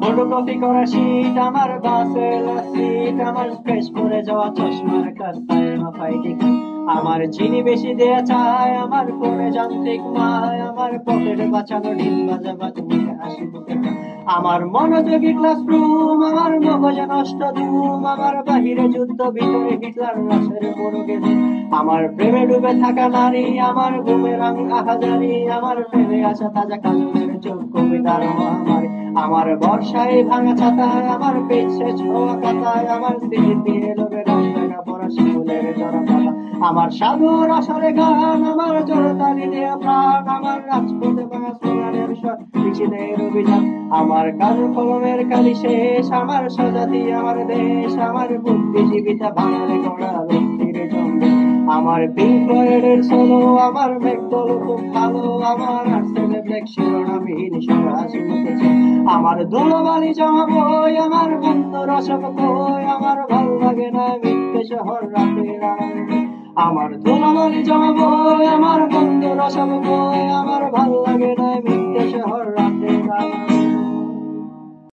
photocopy করা sheet, আমার বাসের সিট, আমার স্পেস পরে যাওয়া চশমার কারতায় মাথায় টিকা, আমার চিনি বেশি দেয়া চায়, আমার ফোনে যান্ত্রিক মায়, আমার পকেট বাঁচানো ঢিল বাজাবা তুমি হাসি মুখে, আমার মনোযোগী ক্লাসরুম, আমার মগজ নষ্ট ধুম, আমার বাহিরে যুদ্ধ ভিতরে হিটলার রসের মোরগে, আমার প্রেমে ডুবে থাকা নারী, আমার বুমেরাং আহাজারি, আমার প্রেমে আসা তাজা কাজলের চোখ কবিতার মহামারী, আমার বর্ষায় ভাঙা ছাতায়, আমার পেছে ছোঁয়া কাতায়, আমার স্মৃতি এলোবে রং লাগা পড়া শিমুলের জড়া পাতা, আমার সাধুর আসরে গান, আমার জোরতালি দেয়া প্রাণ, আমার রাজপথে ভাঙা সোনারের মিছিলের অভিযান, আমার কাল কলমের কালি শেষ, আমার স্বজাতি আমার দেশ, আমার বুদ্ধিজীবিতা বাঙালি গড়া লক্ষ্মীর জন্ম, আমার পিঙ্ক ফ্লয়েডের সোলো, আমার মেঘদল খুব ভালো, আমার আর্টসেলে ব্ল্যাক শিরোনামহীন সরাসি মুখেছে, আমার ধুলোবালি জমা বই, আমার বন্ধু রসক কই, আমার ভাল লাগে না মিথ্যে শহর রাতের আড়ালে, আমার ধুলোবালি জমা বই, আমার বন্ধু রসক কই, আমার ভাল লাগে না মিথ্যে শহর